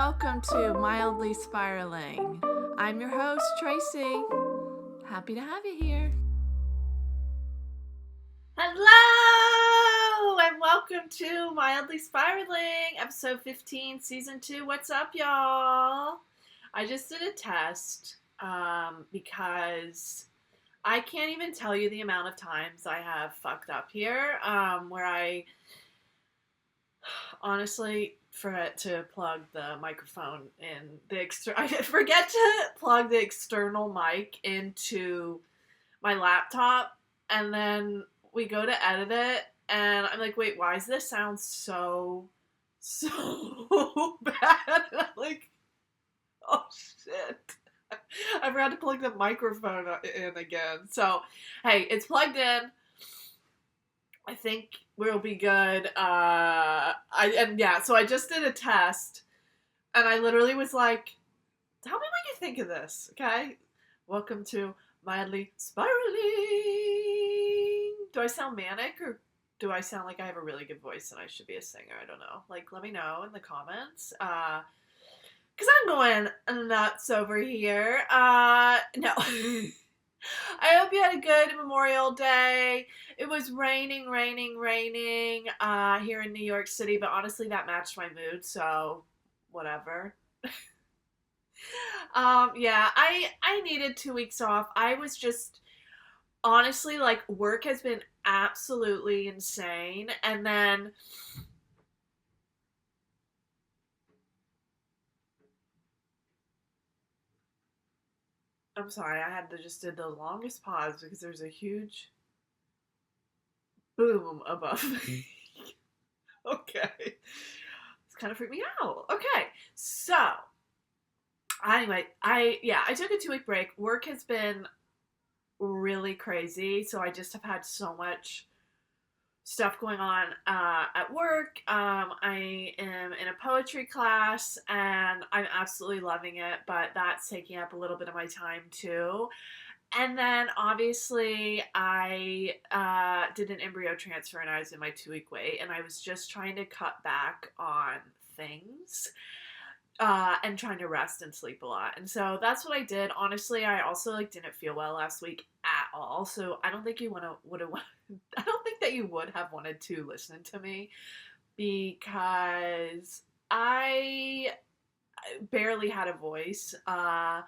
welcome to Mildly Spiraling. I'm your host, Tracy. Happy to have you here. Hello, and welcome to Mildly Spiraling, episode 15, season 2. What's up, y'all? I just did a test because I can't even tell you the amount of times I have fucked up here, where I honestly forget to plug the microphone in I forget to plug the external mic into my laptop, and then we go to edit it, and I'm like, wait, why does this sound so bad? And I'm like, oh shit. I forgot to plug the microphone in again. So, hey, it's plugged in. I think we'll be good. So I just did a test, and I literally was like, tell me what you think of this, okay? Welcome to Mildly Spiraling. Do I sound manic, or do I sound like I have a really good voice and I should be a singer? I don't know. Like, let me know in the comments. Because I'm going nuts over here. No. I hope you had a good Memorial Day. It was raining here in New York City, but honestly that matched my mood, so whatever. I needed 2 weeks off. I was just, honestly, like, work has been absolutely insane, and then I'm sorry, I had to just did the longest pause because there's a huge boom above me. Okay. It's kind of freaked me out. Okay. So, anyway, I took a 2-week break. Work has been really crazy, so I just have had so much stuff going on at work. I am in a poetry class, and I'm absolutely loving it, but that's taking up a little bit of my time too. And then obviously I did an embryo transfer, and I was in my 2-week wait, and I was just trying to cut back on things and trying to rest and sleep a lot. And so that's what I did. Honestly, I also didn't feel well last week at all. So I don't think I don't think that you would have wanted to listen to me, because I barely had a voice, and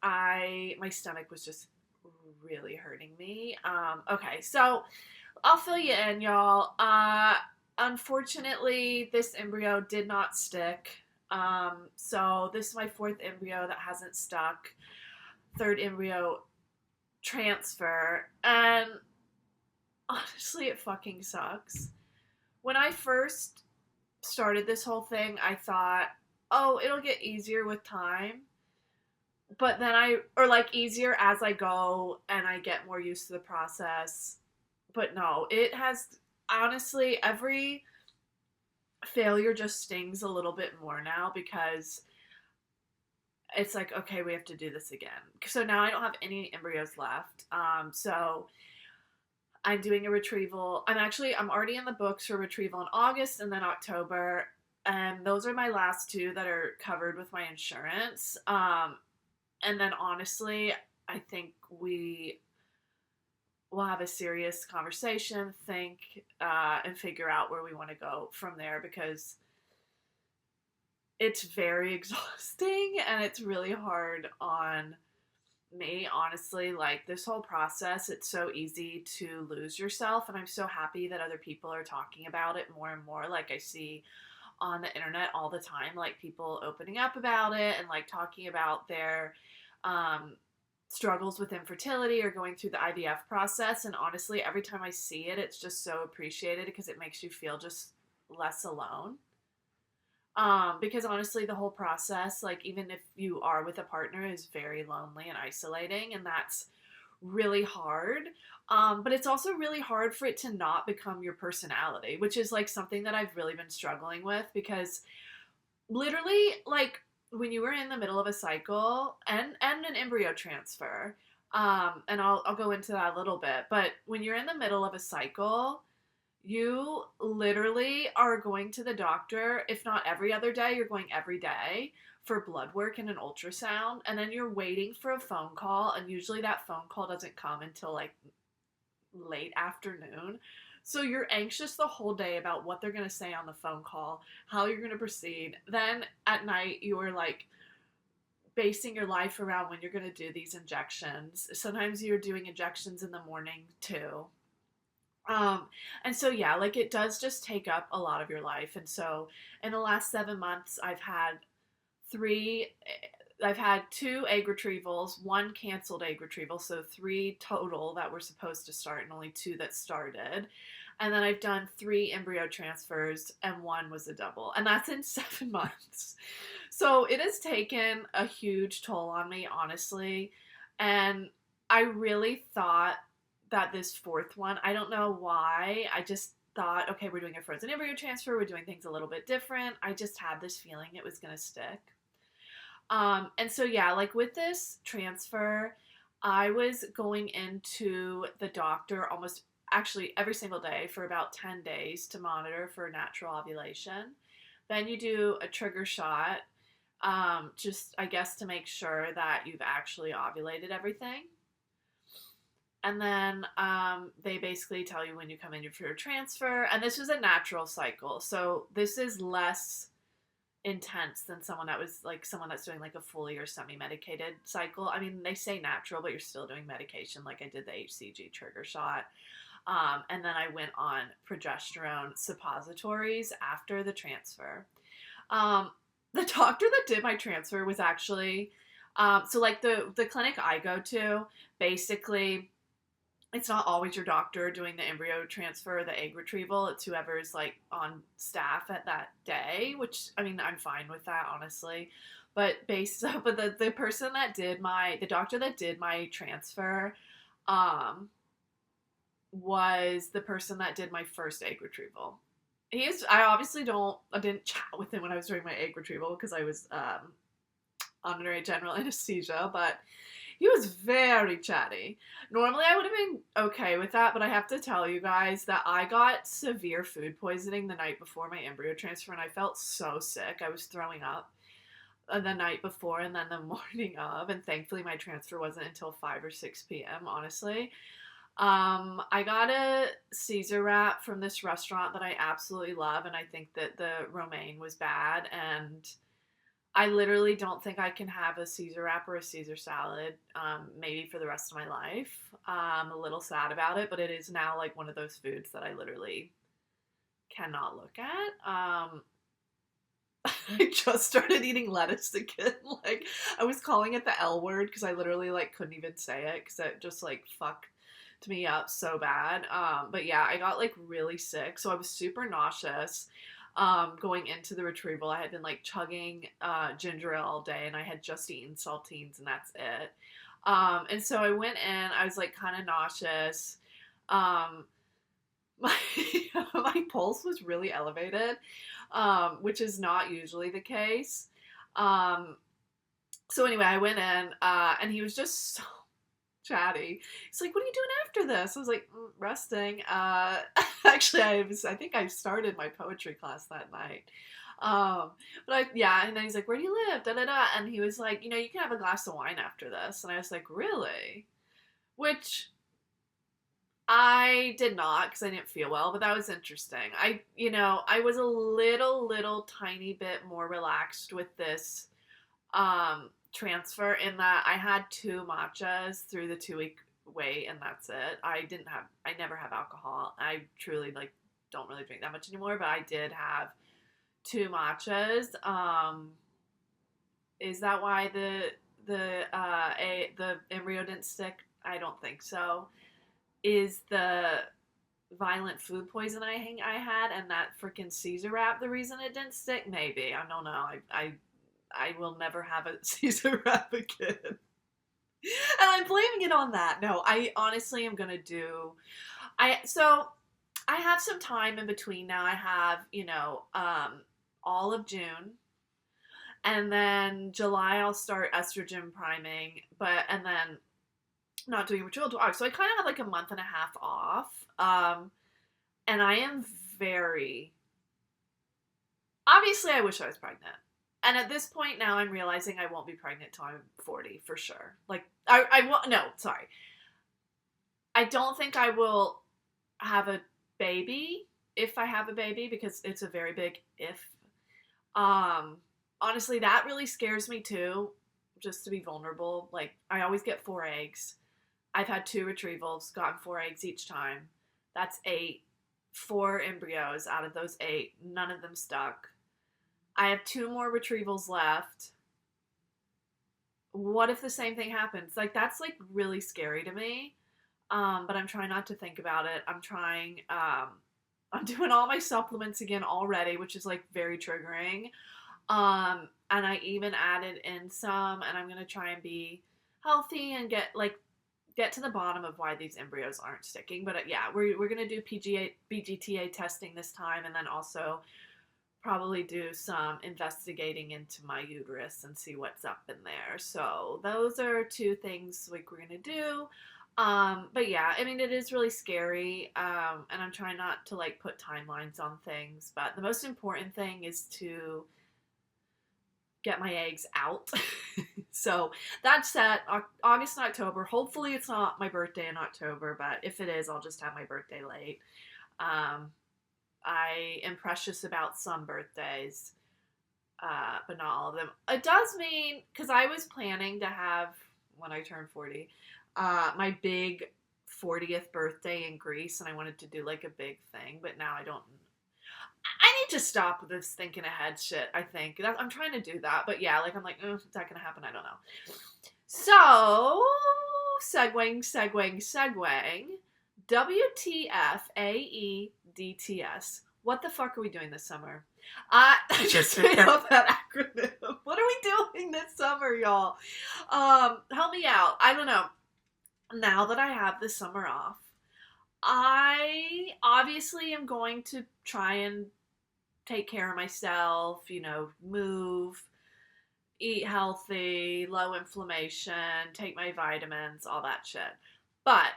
my stomach was just really hurting me. Okay, so I'll fill you in, y'all. Unfortunately, this embryo did not stick. So this is my 4th embryo that hasn't stuck. 3rd embryo transfer, and honestly, it fucking sucks. When I first started this whole thing, I thought, oh, it'll get easier with time. But then easier as I go and I get more used to the process. But no, it has, honestly, every failure just stings a little bit more now, because it's like, okay, we have to do this again. So now I don't have any embryos left. So I'm doing a retrieval. I'm already in the books for retrieval in August and then October. And those are my last 2 that are covered with my insurance. And then honestly, I think we will have a serious conversation, and figure out where we want to go from there, because it's very exhausting and it's really hard on me, honestly. Like, this whole process, it's so easy to lose yourself, and I'm so happy that other people are talking about it more and more. Like, I see on the internet all the time, like, people opening up about it and like talking about their struggles with infertility or going through the IVF process. And honestly, every time I see it, it's just so appreciated, because it makes you feel just less alone. Because honestly, the whole process, like, even if you are with a partner, is very lonely and isolating, and that's really hard. But it's also really hard for it to not become your personality, which is like something that I've really been struggling with, because literally, like, when you were in the middle of a cycle and an embryo transfer, and I'll go into that a little bit, but when you're in the middle of a cycle, You literally are going to the doctor, if not every other day, you're going every day for blood work and an ultrasound, and then you're waiting for a phone call, and usually that phone call doesn't come until like late afternoon. So you're anxious the whole day about what they're going to say on the phone call, how you're going to proceed. Then at night, you are like basing your life around when you're going to do these injections. Sometimes you're doing injections in the morning too. Um, and so yeah, like it does just take up a lot of your life. And so in the last 7 months, three, I've had two egg retrievals, one canceled egg retrieval, so three total that were supposed to start and only two that started. And then I've done three embryo transfers and one was a double. And that's in 7 months. So it has taken a huge toll on me, honestly. And I really thought that this fourth one, I don't know why, I just thought, okay, we're doing a frozen embryo transfer, we're doing things a little bit different. I just had this feeling it was going to stick. And so, yeah, like with this transfer, I was going into the doctor almost actually every single day for about 10 days to monitor for natural ovulation. Then you do a trigger shot, just I guess to make sure that you've actually ovulated everything. And then they basically tell you when you come in for your transfer. And this was a natural cycle. So this is less intense than someone that's doing like a fully or semi-medicated cycle. I mean, they say natural, but you're still doing medication. Like I did the HCG trigger shot. And then I went on progesterone suppositories after the transfer. The doctor that did my transfer was actually, so like the clinic I go to, basically, it's not always your doctor doing the embryo transfer or the egg retrieval. It's whoever's like on staff at that day, which I mean, I'm fine with that, honestly. But the person that did the doctor that did my transfer, was the person that did my first egg retrieval. I didn't chat with him when I was doing my egg retrieval because I was, under general anesthesia, but he was very chatty. Normally, I would have been okay with that, but I have to tell you guys that I got severe food poisoning the night before my embryo transfer, and I felt so sick. I was throwing up the night before and then the morning of, and thankfully my transfer wasn't until 5 or 6 p.m., honestly. I got a Caesar wrap from this restaurant that I absolutely love, and I think that the romaine was bad, and I literally don't think I can have a Caesar wrap or a Caesar salad, maybe for the rest of my life. I'm a little sad about it, but it is now like one of those foods that I literally cannot look at. I just started eating lettuce again. Like, I was calling it the L word because I literally like couldn't even say it because it just like fucked me up so bad. But yeah, I got like really sick, so I was super nauseous. Going into the retrieval, I had been like chugging ginger ale all day, and I had just eaten saltines, and that's it. And so I went in. I was like kind of nauseous. My my pulse was really elevated, which is not usually the case. So anyway, I went in, and he was just so chatty. He's like, "What are you doing after this?" I was like, "Resting." Actually, I think I started my poetry class that night. And then he's like, "Where do you live?" Da da da. And he was like, "You can have a glass of wine after this." And I was like, "Really?" Which I did not because I didn't feel well, but that was interesting. I was a little tiny bit more relaxed with this transfer in that I had 2 matchas through the 2-week wait, and that's it. I never have alcohol. I truly don't really drink that much anymore, but I did have 2 matchas. Is that why the embryo didn't stick? I don't think so. Is the violent food poison I had and that freaking Caesar wrap the reason it didn't stick? Maybe. I don't know. I will never have a Caesar wrap again. And I'm blaming it on that. No, I honestly am gonna do. So I have some time in between now. I have all of June, and then July I'll start estrogen priming, and then not doing retrieval till August. So I kind of have like a month and a half off. And I am very, obviously I wish I was pregnant. And at this point now I'm realizing I won't be pregnant till I'm 40 for sure. Like I won't, no, sorry. I don't think I will have a baby if I have a baby because it's a very big if. Um, Honestly, that really scares me too, just to be vulnerable. Like, I always get 4 eggs. I've had 2 retrievals, gotten 4 eggs each time. That's 8. 4 embryos out of those 8. None of them stuck. I have 2 more retrievals left. What if the same thing happens? Like, that's like really scary to me. But I'm trying not to think about it. I'm doing all my supplements again already, which is like very triggering. And I even added in some, and I'm gonna try and be healthy and get to the bottom of why these embryos aren't sticking. But yeah, we're gonna do BGTA testing this time, and then also probably do some investigating into my uterus and see what's up in there. So those are 2 things like we're gonna do. But yeah, I mean, it is really scary. And I'm trying not to like put timelines on things, but the most important thing is to get my eggs out. So that's set August and October. Hopefully it's not my birthday in October, but if it is, I'll just have my birthday late. I am precious about some birthdays, but not all of them. It does mean, because I was planning to have, when I turned 40, my big 40th birthday in Greece, and I wanted to do like a big thing, but now I don't. I need to stop with this thinking ahead shit, I think. I'm trying to do that, but yeah, like I'm like, is that going to happen? I don't know. So, segueing. WTFAEDTS. What the fuck are we doing this summer? I just made up that acronym. What are we doing this summer, y'all? Help me out. I don't know. Now that I have the summer off, I obviously am going to try and take care of myself, move, eat healthy, low inflammation, take my vitamins, all that shit. But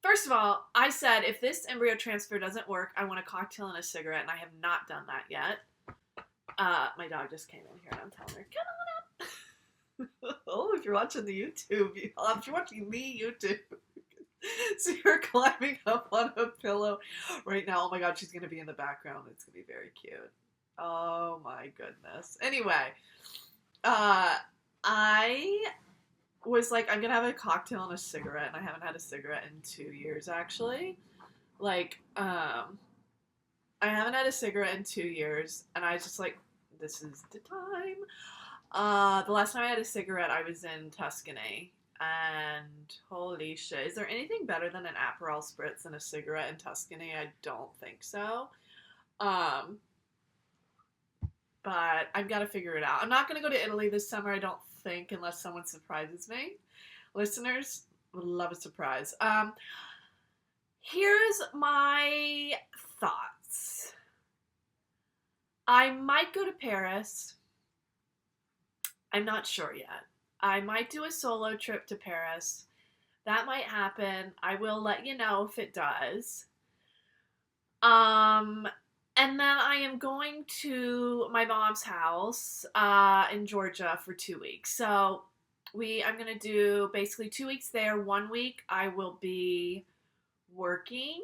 first of all, I said if this embryo transfer doesn't work, I want a cocktail and a cigarette, and I have not done that yet. My dog just came in here, and I'm telling her, come on up. Oh, if you're watching the YouTube, if you're watching the YouTube, so you're climbing up on a pillow right now. Oh my god, she's going to be in the background. It's going to be very cute. Oh my goodness. Anyway, I was like, I'm going to have a cocktail and a cigarette, and I haven't had a cigarette in 2 years, actually. Like, I haven't had a cigarette in 2 years, and I was just like, this is the time. The last time I had a cigarette, I was in Tuscany. And holy shit, is there anything better than an Aperol Spritz and a cigarette in Tuscany? I don't think so. But I've got to figure it out. I'm not going to go to Italy this summer, I don't think, unless someone surprises me. Listeners would love a surprise. Here's my thoughts. I might go to Paris. I'm not sure yet. I might do a solo trip to Paris. That might happen. I will let you know if it does. And then I am going to my mom's house in Georgia for 2 weeks. So I'm going to do basically 2 weeks there. 1 week I will be working.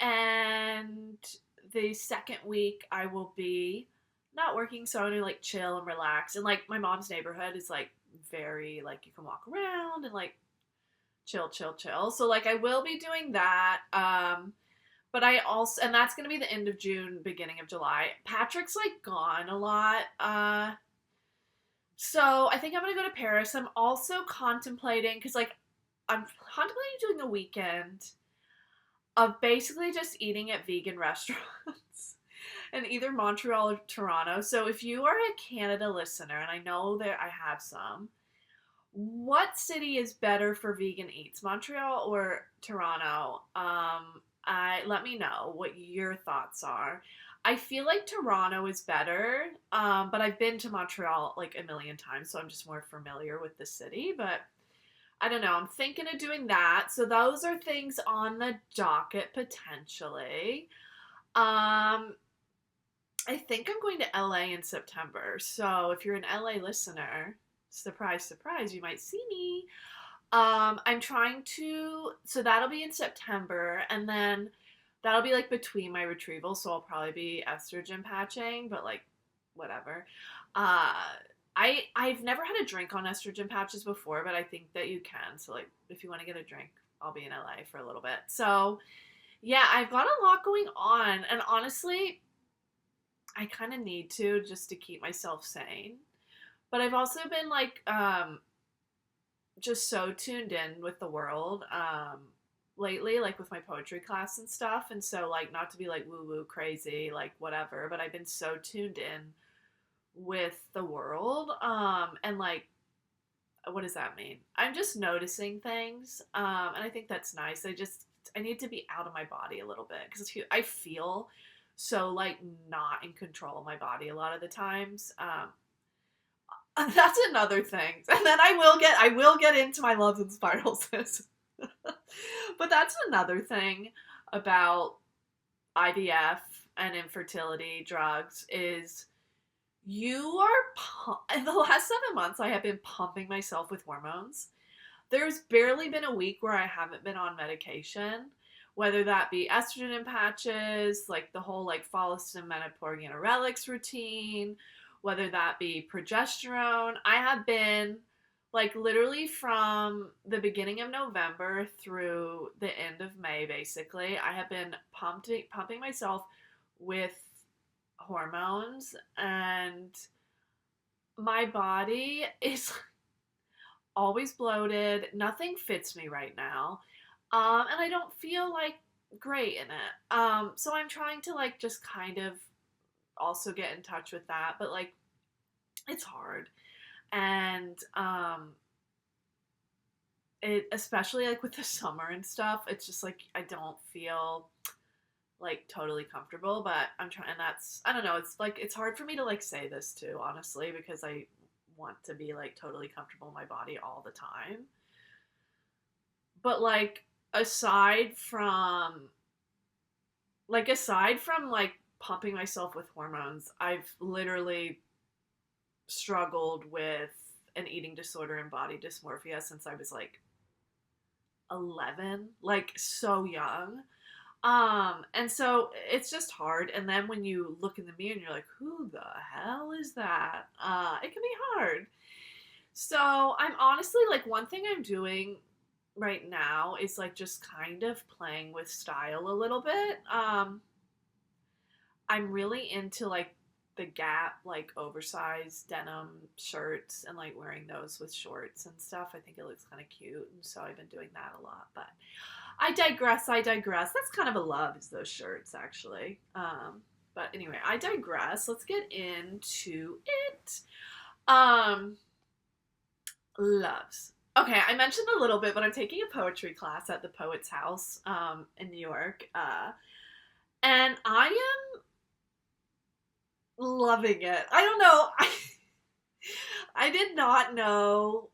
And the second week I will be not working. So I'm going to like chill and relax. And like my mom's neighborhood is like very like you can walk around and like chill. So like I will be doing that. But I also, and that's going to be the end of June, beginning of July. Patrick's like gone a lot. So I think I'm going to go to Paris. I'm also contemplating, because like I'm contemplating doing a weekend of basically just eating at vegan restaurants in either Montreal or Toronto. So if you are a Canada listener, and I know that I have some, what city is better for vegan eats, Montreal or Toronto? Let me know what your thoughts are. I feel like Toronto is better, but I've been to Montreal like a million times, so I'm just more familiar with the city. But I don't know. I'm thinking of doing that. So those are things on the docket potentially. Um, I think I'm going to LA in September. So if you're an LA listener, surprise, surprise, you might see me. I'm trying to, so that'll be in September, and then that'll be like between my retrievals, so I'll probably be estrogen patching, but like whatever. Uh, I've never had a drink on estrogen patches before, but I think that you can. So like if you want to get a drink, I'll be in LA for a little bit. So yeah, I've got a lot going on, and honestly, I kind of need to just to keep myself sane. But I've also been like just so tuned in with the world lately, like with my poetry class and stuff. And so, like, not to be like woo woo crazy, like whatever, but I've been so tuned in with the world. And like, what does that mean? I'm just noticing things. And I think that's nice. I need to be out of my body a little bit because I feel so like not in control of my body a lot of the times. That's another thing. And then I will get into my loves and spirals. But that's another thing about IVF and infertility drugs is in the last 7 months I have been pumping myself with hormones. There's barely been a week where I haven't been on medication, whether that be estrogen patches, like the whole like follistatin menopause routine, whether that be progesterone. I have been like literally from the beginning of November through the end of May, basically, I have been pumping myself with hormones, and my body is always bloated. Nothing fits me right now. And I don't feel like great in it. So I'm trying to like just kind of also get in touch with that, but like it's hard. And it, especially like with the summer and stuff, it's just like I don't feel like totally comfortable, but I'm trying. And that's, I don't know, it's like it's hard for me to like say this too, honestly, because I want to be like totally comfortable in my body all the time. But like aside from like pumping myself with hormones, I've literally struggled with an eating disorder and body dysmorphia since I was like 11, like so young. And so it's just hard. And then when you look in the mirror and you're like, who the hell is that? It can be hard. So I'm honestly like, one thing I'm doing right now is like just kind of playing with style a little bit. I'm really into like the Gap like oversized denim shirts and like wearing those with shorts and stuff. I think it looks kind of cute, and so I've been doing that a lot. But I digress. That's kind of a love, is those shirts actually. But anyway, I digress. Let's get into it. Um, Loves. Okay, I mentioned a little bit, but I'm taking a poetry class at the Poet's House in New York. And I am loving it. I don't know. I did not know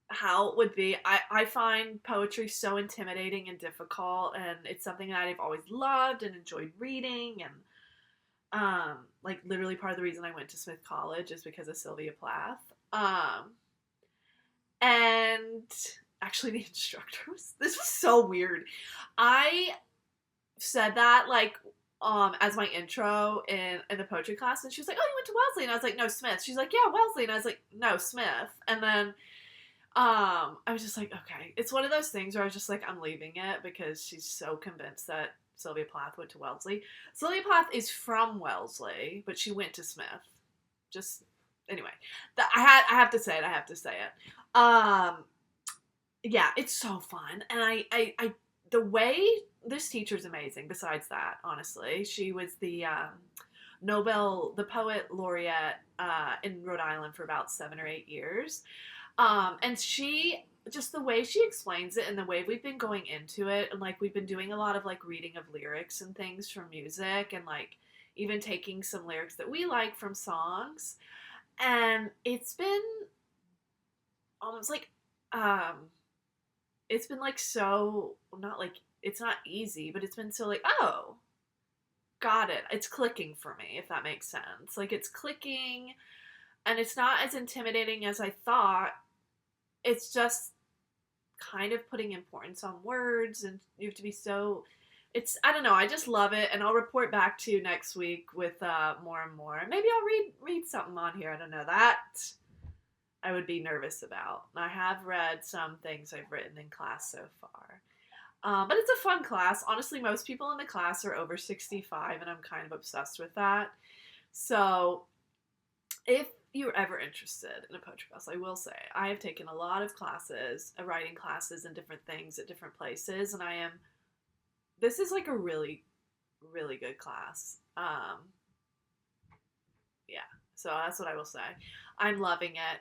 how it would be. I find poetry so intimidating and difficult, and it's something that I've always loved and enjoyed reading, and like literally part of the reason I went to Smith College is because of Sylvia Plath. And actually the instructor this was so weird. I said that like as my intro in the poetry class, and she was like, oh, you went to Wellesley? And I was like, no, Smith. She's like, yeah, Wellesley. And I was like, no, Smith. And then I was just like, okay. It's one of those things where I was just like, I'm leaving it because she's so convinced that Sylvia Plath went to Wellesley. Sylvia Plath is from Wellesley, but she went to Smith. Just anyway, I have to say it. Yeah, it's so fun, and I the way this teacher's amazing. Besides that, honestly, she was the poet laureate in Rhode Island for about 7 or 8 years, and she, just the way she explains it and the way we've been going into it, and like we've been doing a lot of like reading of lyrics and things from music, and like even taking some lyrics that we like from songs, and it's been almost like it's been like so, not like, it's not easy, but it's been so like, oh, got it. It's clicking for me, if that makes sense. Like, it's clicking, and it's not as intimidating as I thought. It's just kind of putting importance on words, and you have to be so, it's, I don't know, I just love it, and I'll report back to you next week with more and more. Maybe I'll read something on here. I don't know. That I would be nervous about. I have read some things I've written in class so far. But it's a fun class. Honestly, most people in the class are over 65, and I'm kind of obsessed with that. So if you're ever interested in a poetry class, I will say I have taken a lot of classes, writing classes and different things at different places, and this is like a really, really good class. Yeah, so that's what I will say. I'm loving it.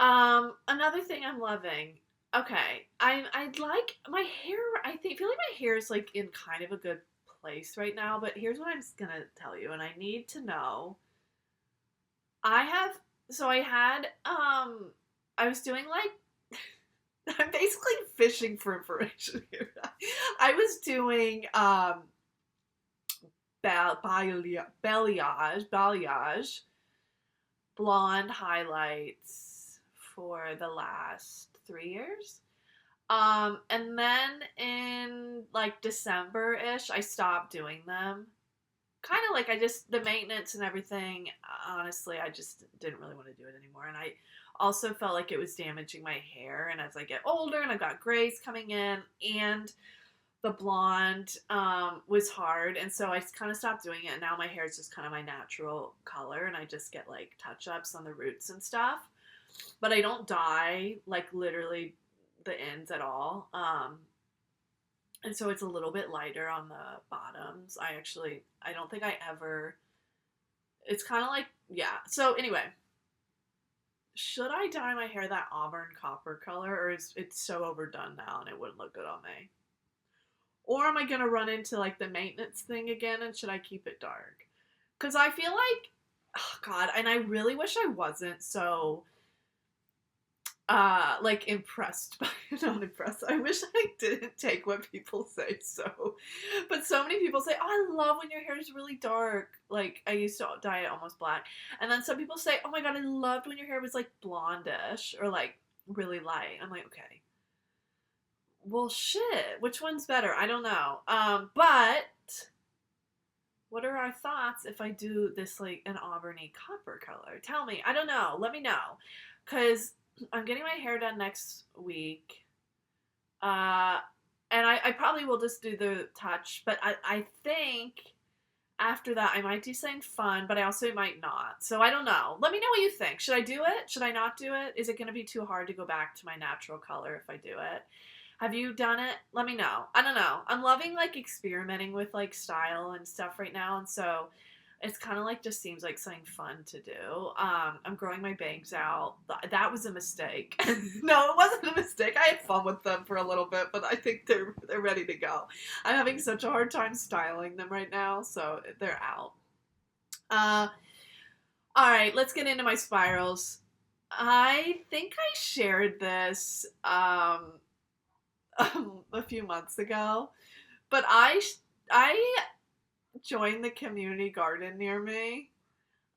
Another thing I'm loving. Okay, I'd like my hair. Feel like my hair is like in kind of a good place right now. But here's what I'm gonna tell you, and I need to know. I was doing like, I'm basically fishing for information here. I was doing balayage, blonde highlights for the last 3 years. And then in like December-ish, I stopped doing them. Kind of like the maintenance and everything, honestly, I just didn't really want to do it anymore. And I also felt like it was damaging my hair. And as I get older and I've got grays coming in and the blonde was hard. And so I kind of stopped doing it. And now my hair is just kind of my natural color. And I just get like touch-ups on the roots and stuff. But I don't dye like literally the ends at all. And so it's a little bit lighter on the bottoms. I don't think it's kind of like, yeah. So anyway, should I dye my hair that auburn copper color, or is it so overdone now and it wouldn't look good on me? Or am I going to run into like the maintenance thing again, and should I keep it dark? Because I feel like, oh God, and I really wish I wasn't so like impressed by not impressed. I wish I didn't take what people say so. But so many people say, oh, I love when your hair is really dark. Like, I used to dye it almost black. And then some people say, oh my God, I loved when your hair was like blondish or like really light. I'm like, okay. Well, shit. Which one's better? I don't know. But what are our thoughts if I do this like an auburny copper color? Tell me. I don't know. Let me know. Because I'm getting my hair done next week. And I probably will just do the touch, but I think after that I might do something fun, but I also might not. So I don't know. Let me know what you think. Should I do it? Should I not do it? Is it going to be too hard to go back to my natural color if I do it? Have you done it? Let me know. I don't know. I'm loving like experimenting with like style and stuff right now, and so it's kind of like just seems like something fun to do. I'm growing my bangs out. That was a mistake. No, it wasn't a mistake. I had fun with them for a little bit, but I think they're ready to go. I'm having such a hard time styling them right now, so they're out. All right, let's get into my spirals. I think I shared this a few months ago, but I joined the community garden near me.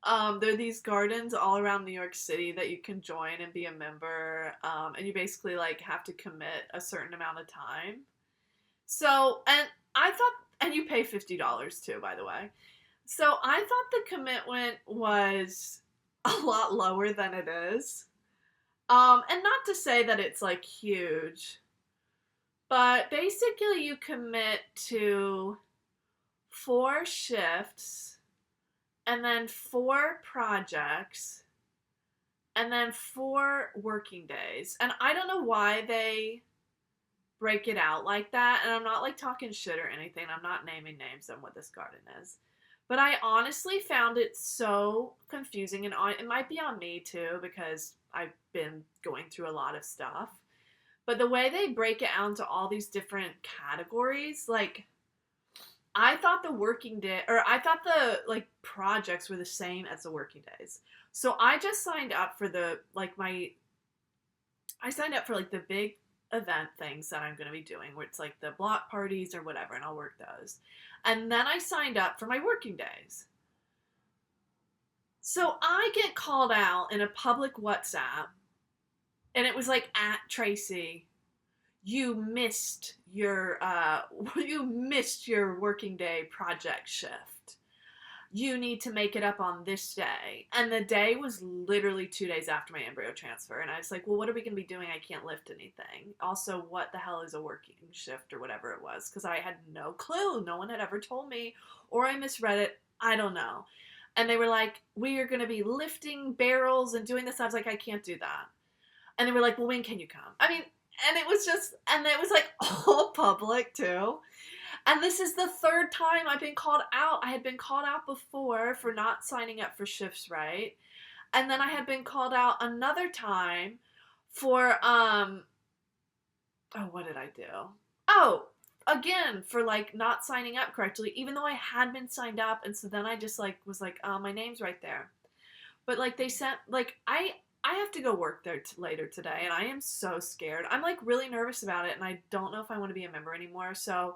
There are these gardens all around New York City that you can join and be a member, and you basically like have to commit a certain amount of time. So, and I thought, and you pay $50 too, by the way. So I thought the commitment was a lot lower than it is. And not to say that it's like huge, but basically you commit to 4 shifts, and then 4 projects, and then 4 working days. And I don't know why they break it out like that. And I'm not like talking shit or anything. I'm not naming names on what this garden is. But I honestly found it so confusing, and it might be on me too because I've been going through a lot of stuff. But the way they break it out into all these different categories, like, I thought the like projects were the same as the working days. So I just signed up for the big event things that I'm going to be doing, where it's like the block parties or whatever, and I'll work those. And then I signed up for my working days. So I get called out in a public WhatsApp, and it was like, at Tracy, you missed your working day project shift. You need to make it up on this day. And the day was literally 2 days after my embryo transfer. And I was like, well, what are we going to be doing? I can't lift anything. Also, what the hell is a working shift or whatever it was? Because I had no clue. No one had ever told me. Or I misread it. I don't know. And they were like, we are going to be lifting barrels and doing this. I was like, I can't do that. And they were like, well, when can you come? I mean, and it was like all public too. And this is the third time I've been called out. I had been called out before for not signing up for shifts right. And then I had been called out another time for, what did I do? Oh, again, for like not signing up correctly, even though I had been signed up. And so then I just like was like, my name's right there. But like they sent, like, I have to go work there later today, and I am so scared. I'm like really nervous about it, and I don't know if I want to be a member anymore. So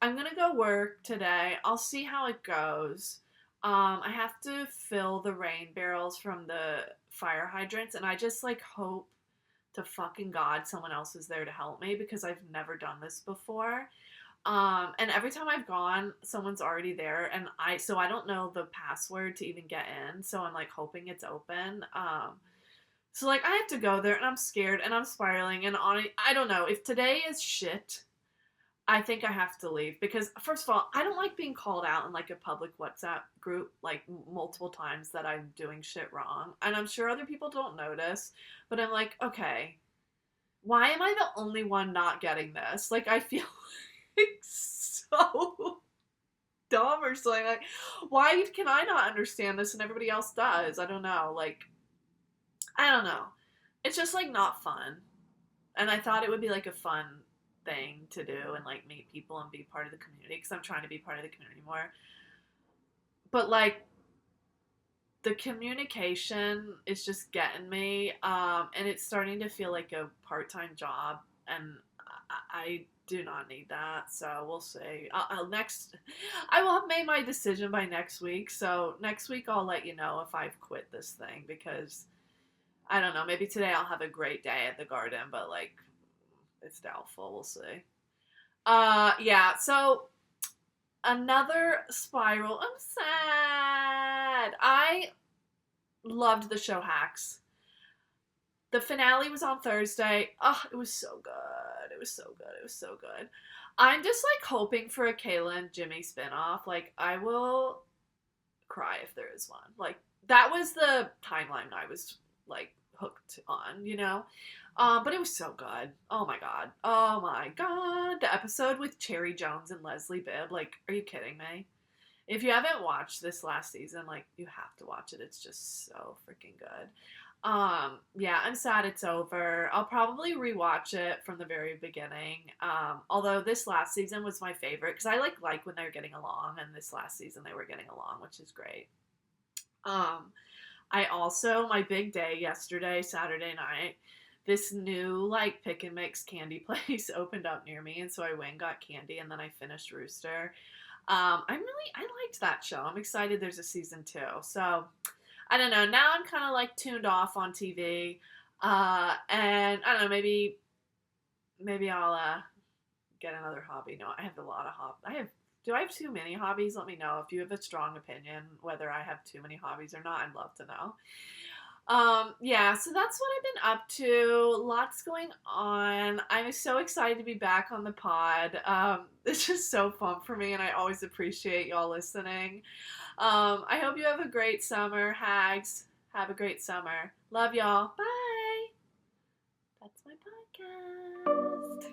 I'm going to go work today. I'll see how it goes. I have to fill the rain barrels from the fire hydrants, and I just like hope to fucking God someone else is there to help me, because I've never done this before. And every time I've gone, someone's already there, and so I don't know the password to even get in, so I'm like hoping it's open. So like I have to go there, and I'm scared, and I'm spiraling, and I don't know, if today is shit, I think I have to leave, because first of all, I don't like being called out in like a public WhatsApp group like multiple times that I'm doing shit wrong. And I'm sure other people don't notice, but I'm like, okay, why am I the only one not getting this? Like I feel like so dumb or something. Like, why can I not understand this and everybody else does? I don't know. Like, I don't know. It's just like not fun. And I thought it would be like a fun thing to do and like meet people and be part of the community, because I'm trying to be part of the community more. But like the communication is just getting me, and it's starting to feel like a part-time job, and I do not need that. So we'll see. I will have made my decision by next week. So next week I'll let you know if I've quit this thing, because I don't know, maybe today I'll have a great day at the garden, but like it's doubtful. We'll see. Yeah, so another spiral. I'm sad. I loved the show Hacks. The finale was on Thursday. Oh, it was so good. It was so good. It was so good. I'm just like hoping for a Kayla and Jimmy spinoff. Like, I will cry if there is one. Like, that was the timeline I was like hooked on, you know? But it was so good. Oh my god. Oh my god. The episode with Cherry Jones and Leslie Bibb. Like, are you kidding me? If you haven't watched this last season, like, you have to watch it. It's just so freaking good. Yeah, I'm sad it's over. I'll probably rewatch it from the very beginning. Although this last season was my favorite, because I like when they're getting along, and this last season they were getting along, which is great. I also, my big day yesterday, Saturday night, this new like pick and mix candy place opened up near me, and so I went and got candy, and then I finished Rooster. I liked that show. I'm excited there's a season 2. So I don't know. Now I'm kind of like tuned off on TV, and I don't know. Maybe I'll get another hobby. No, I have a lot of hobbies. Do I have too many hobbies? Let me know if you have a strong opinion whether I have too many hobbies or not. I'd love to know. Yeah, so that's what I've been up to. Lots going on. I'm so excited to be back on the pod. It's just so fun for me, and I always appreciate y'all listening. I hope you have a great summer, hags. Have a great summer. Love y'all. Bye. That's my podcast.